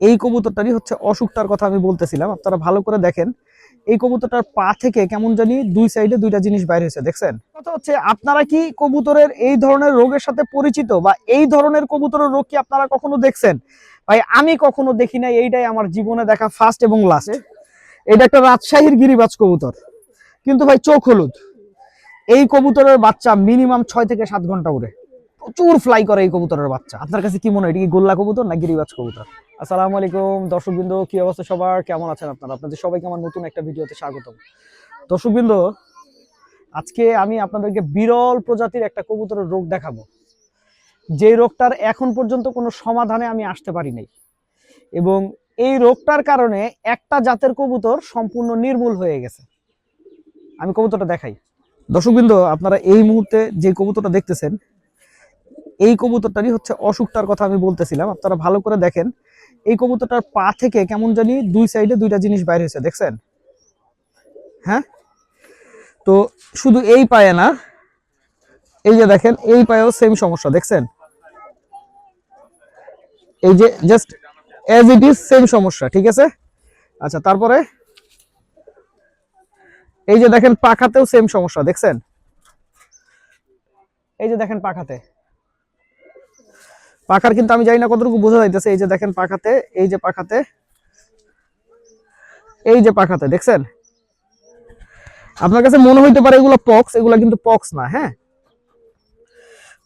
এই কবুতরটারই হচ্ছে অসুখটার কথা আমি বলতেছিলাম। আপনারা ভালো করে দেখেন, এই কবুতরটার পা থেকে কেমন জানি দুই সাইডে দুইটা জিনিস বাইর হয়েছে, দেখছেন? কথা হচ্ছে, আপনারা কি কবুতরের এই ধরনের রোগের সাথে পরিচিত, বা এই ধরনের কবুতরের রোগ কি আপনারা কখনো দেখছেন? ভাই আমি কখনো দেখি নাই, এইটাই আমার জীবনে দেখা ফার্স্ট এবং লাস্ট। এটা একটা রাজশাহীর গিরিবাজ কবুতর, কিন্তু ভাই চোখ হলুদ। এই কবুতরের বাচ্চা মিনিমাম 6 থেকে 7 ঘন্টা উড়ে, প্রচুর ফ্লাই করে এই কবুতরের বাচ্চা। আপনার কাছে কি মনে হয়, এটা কি গোল্লা কবুতর না গিরিবাজ কবুতর? আসসালামু আলাইকুম দর্শকবৃন্দ, কি অবস্থা সবার, কেমন আছেন আপনারা? আপনাদের সবাইকে আমার নতুন একটা ভিডিওতে স্বাগতম। দর্শকবৃন্দ, আজকে আমি আপনাদেরকে বিরল প্রজাতির একটা কবুতরের রোগ দেখাবো, যে রোগটার এখন পর্যন্ত কোনো সমাধানে আমি আসতে পারি নাই, এবং এই রোগটার কারণে একটা জাতের কবুতর সম্পূর্ণ নির্মূল হয়ে গেছে। আমি কবুতরটা দেখাই। দর্শকবৃন্দ, আপনারা এই মুহূর্তে যে কবুতরটা দেখতেছেন, এই কবুতরটারই হচ্ছে অসুখটার কথা আমি বলতেছিলাম। আপনারা ভালো করে দেখেন, এই কবুতরটার পা থেকে কেমন জানি দুই সাইডে দুইটা জিনিস বাইর হয়েছে, দেখছেন? হ্যাঁ, তো শুধু এই পায়ে না, এই যে দেখেন এই পায়েও সেম সমস্যা, দেখছেন? এই যে just as it is same সমস্যা, ঠিক আছে? আচ্ছা, তারপরে এই যে দেখেন পাখাতেও সেম সমস্যা, দেখছেন? এই যে দেখেন পাখাতে, পাখার কিন্তু আমি জানি না কতটুকু বোঝা যাইতেছে। এই যে দেখেন পাখাতে, এই যে পাখাতে, এই যে পাখাতে, দেখছেন? আপনার কাছে মনে হইতে পারে এগুলো পক্স, এগুলো কিন্তু পক্স না। হ্যাঁ,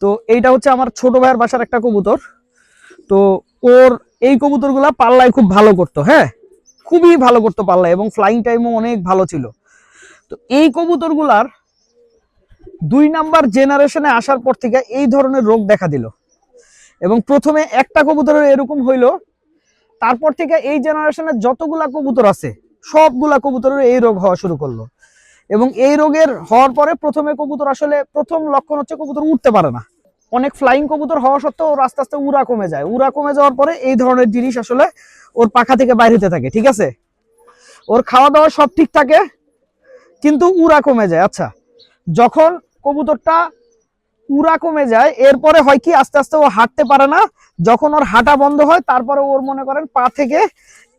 তো এইটা হচ্ছে আমার ছোট ভাইয়ের বাসার একটা কবুতর। তো ওর এই কবুতরগুলা পাল্লায় খুব ভালো করতো, হ্যাঁ, খুবই ভালো করতো পাল্লায়, এবং ফ্লাইং টাইমও অনেক ভালো ছিল। তো এই কবুতরগুলার 2 নাম্বার জেনারেশনে আসার পর থেকে এই ধরনের রোগ দেখা দিল, এবং প্রথমে একটা কবুতরের এরকম হইলো, তারপর থেকে এই জেনারেশনের যতগুলা কবুতর আছে সবগুলা কবুতরের এই রোগ হওয়া শুরু করলো। এবং এই রোগের হওয়ার পরে প্রথমে কবুতর, আসলে প্রথম লক্ষণ হচ্ছে কবুতর উঠতে পারে না। অনেক ফ্লাইং কবুতর হওয়া সত্ত্বেও ওর আস্তে আস্তে উড়া কমে যায়। উড়া কমে যাওয়ার পরে এই ধরনের জিনিস আসলে ওর পাখা থেকে বাইরে হতে থাকে, ঠিক আছে? ওর খাওয়া দাওয়া সব ঠিক থাকে, কিন্তু উড়া কমে যায়। আচ্ছা, যখন কবুতরটা উড়া কমে যায়, এরপরে হয় কি, আস্তে আস্তে ও হাঁটতে পারে না। যখন ওর হাঁটা বন্ধ হয়, তারপরে ওর মনে করেন পা থেকে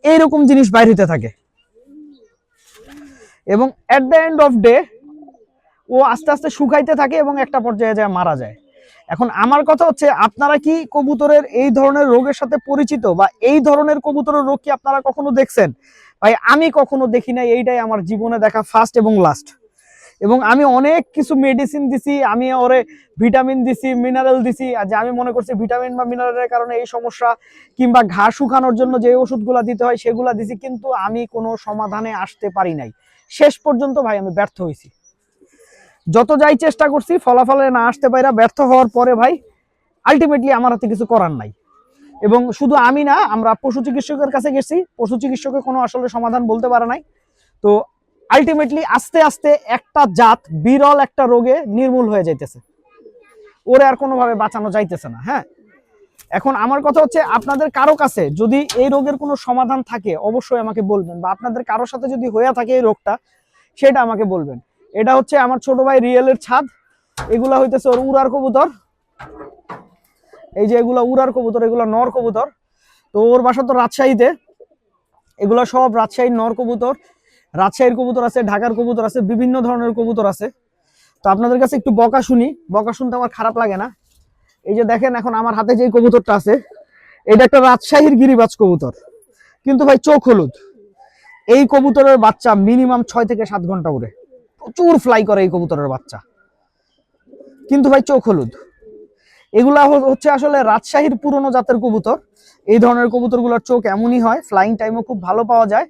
এইরকম জিনিস বাইর হতে থাকে, এবং at the end of day ও আস্তে আস্তে শুকাইতে থাকে, এবং একটা পর্যায়ে যায় মারা যায়। এখন আমার কথা হচ্ছে, আপনারা কি কবুতরের এই ধরনের রোগের সাথে পরিচিত, বা এই ধরনের কবুতরের রোগ কি আপনারা কখনো দেখছেন? ভাই আমি কখনো দেখি নাই, এইটাই আমার জীবনে দেখা ফার্স্ট এবং লাস্ট। এবং আমি অনেক কিছু মেডিসিন দিছি, আমি ওরে ভিটামিন দিছি, মিনারেল দিছি, আর যে আমি মনে করছি ভিটামিন বা মিনারেলের কারণে এই সমস্যা, কিংবা ঘা শুকানোর জন্য যে ওষুধগুলা দিতে হয় সেগুলা দিছি, কিন্তু আমি কোনো সমাধানে আসতে পারি নাই। শেষ পর্যন্ত ভাই আমি ব্যর্থ হয়েছি। যত যাই চেষ্টা করছি, ফলাফলে না আসতে পাইরা ব্যর্থ হওয়ার পরে ভাই আলটিমেটলি আমার হাতে কিছু করার নাই। এবং শুধু আমি না, আমরা পশু চিকিৎসকের কাছে গেছি, পশু চিকিৎসকের কোনো আসলে সমাধান বলতে পারে নাই। তো আলটিমেটলি আস্তে আস্তে একটা জাত বিরল একটা রোগে নির্মূল হয়ে যাইতেছে, ওরে আর কোনোভাবে বাঁচানো যাইতেছে না। হ্যাঁ, এখন আমার কথা হচ্ছে, আপনাদের কারো কাছে যদি এই রোগের কোনো সমাধান থাকে অবশ্যই আমাকে বলবেন, বা আপনাদের কারোর সাথে যদি হয়ে থাকে এই রোগটা, সেটা আমাকে বলবেন। এটা হচ্ছে আমার ছোট ভাই রিয়েলের ছাদ, এগুলা হইতেছে ওর উড়ার কবুতর। এই যে এগুলা উড়ার কবুতর, এগুলা নর কবুতর। তো ওর বাসা তো রাজশাহীতে, এগুলো সব রাজশাহীর নর কবুতর। রাজশাহীর কবুতর আছে, ঢাকার কবুতর আছে, বিভিন্ন ধরনের কবুতর আছে। তো আপনাদের কাছে একটু বকা শুনি, বকা শুনতে আমার খারাপ লাগে না। এই যে দেখেন, এখন আমার হাতে যে কবুতরটা আছে, এটা একটা রাজশাহীর গিরিবাজ কবুতর, কিন্তু ভাই চোখ হলুদ। এই কবুতরের বাচ্চা মিনিমাম 6 থেকে 7 ঘন্টা উড়ে, প্রচুর ফ্লাই করে এই কবুতরের বাচ্চা, কিন্তু ভাই চোখ হলুদ। এগুলা হচ্ছে আসলে রাজশাহীর পুরনো জাতের কবুতর। এই ধরনের কবুতরগুলোর চোখ এমনই হয়, ফ্লাইং টাইমও খুব ভালো পাওয়া যায়,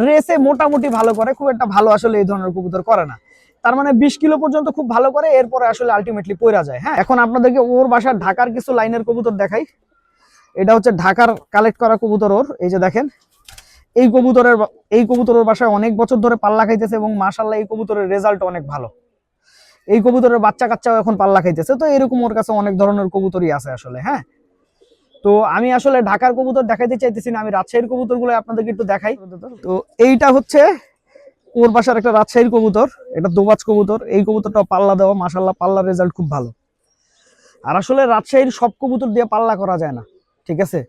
রেসে মোটামুটি ভালো করে, খুব একটা ভালো আসলে এই ধরনের কবুতর করে না। তার মানে 20 কিলো পর্যন্ত খুব ভালো করে, এরপরে আসলে আলটিমেটলি পইরা যায়। হ্যাঁ, এখন আপনাদেরকে ওর বাসার ঢাকার কিছু লাইনের কবুতর দেখাই। এটা হচ্ছে ঢাকার কালেক্ট করা কবুতর ওর। এই যে দেখেন, এই কবুতরের বাসায় অনেক বছর ধরে পাল্লা খাইতেছে, এবং মাশাআল্লাহ এই কবুতরের রেজাল্ট অনেক ভালো। এই কবুতরের বাচ্চা কাচ্চাও এখন পাল্লা খাইতেছে। তো এরকম ওর কাছে অনেক ধরনের কবুতরই আছে আসলে। হ্যাঁ, তো আমি আসলে ঢাকার কবুতর দেখাইতে চাইতেছি না, আমি রাজশাহীর কবুতরগুলো আপনাদেরকে একটু দেখাই। তো এইটা হচ্ছে ওর বাসার একটা রাজশাহীর কবুতর, এটা দোবাজ কবুতর। এই কবুতরটা পাল্লা দেওয়া, মাশাআল্লাহ পাল্লার রেজাল্ট খুব ভালো। আর আসলে রাজশাহীর সব কবুতর দিয়ে পাল্লা করা যায় না, ঠিক আছে,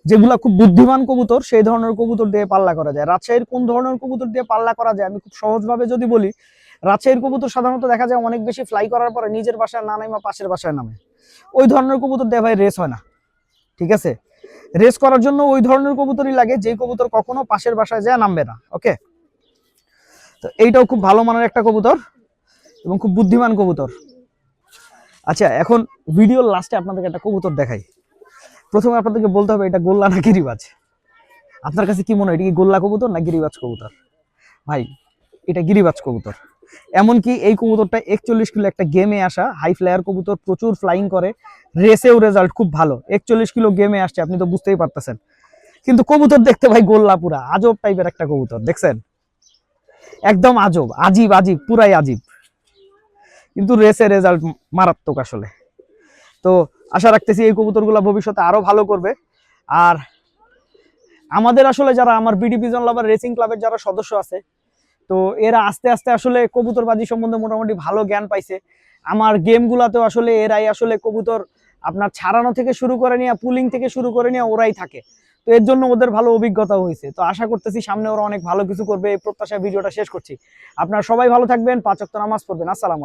যেগুলা খুব বুদ্ধিমান কবুতর সেই ধরনের কবুতর দিয়ে পাল্লা করা যায়। রাজশাহীর কোন ধরনের কবুতর দিয়ে পাল্লা করা যায় আমি খুব সহজভাবে যদি বলি, রাজশাহীর কবুতর সাধারণত দেখা যায় অনেক বেশি ফ্লাই করার পরে নিজের বাসায় না নামে পাশের বাসায় নামে, ওই ধরনের কবুতর দিয়ে ভাই রেস হয় না। ঠিক আছে, রেস করার জন্য ওই ধরনের কবুতরই লাগে যে কবুতর কখনো পাশের বাসায় যায় নামবে না। ওকে, তো এইটাও খুব ভালো মানের একটা কবুতর এবং খুব বুদ্ধিমান কবুতর। আচ্ছা, এখন ভিডিওর লাস্টে আপনাদেরকে একটা কবুতর দেখাই। প্রথমে আপনাদেরকে বলতে হবে এটা গোল্লা না গিরিবাজ। আপনার কাছে কি মনে হয়, এটা কি গোল্লা কবুতর না গিরিবাজ কবুতর? ভাই এটা গিরিবাজ কবুতর। এমনকি এই কবুতরটা 41 কিলো একটা গেমে আসা হাই ফ্লায়ার কবুতর, প্রচুর ফ্লাইং করে, রেসেও রেজাল্ট খুব ভালো। 41 কিলো গেমে আসছে, আপনি তো বুঝতেই পারতেছেন। কিন্তু কবুতর দেখতে ভাই গোল্লা, পুরা আজব টাইপের একটা কবুতর, দেখছেন? একদম আজব, আজিব আজিব, পুরাই আজিব, কিন্তু রেসের রেজাল্ট মারাত্মক আসলে। তো আশা রাখতেছি এই কবুতরগুলো ভবিষ্যতে আরো ভালো করবে। আর আমাদের আসলে যারা আমার বিডি পিজন লাভার রেসিং ক্লাবের যারা সদস্য আছে, তো এরা আস্তে আস্তে আসলে কবুতরবাজি সম্বন্ধে মোটামুটি ভালো জ্ঞান পাইছে। আমার গেমগুলাতেও আসলে এরাই আসলে কবুতর আপনার ছাড়ানো থেকে শুরু করে নিয়ে, পুলিং থেকে শুরু করে নিয়ে ওরাই থাকে। তো এর জন্য ওদের ভালো অভিজ্ঞতা হয়েছে। তো আশা করতেছি সামনে ওরা অনেক ভালো কিছু করবে, এই প্রত্যাশায় ভিডিওটা শেষ করছি। আপনারা সবাই ভালো থাকবেন, 5 ওয়াক্ত নামাজ পড়বেন। আসসালামু আলাইকুম।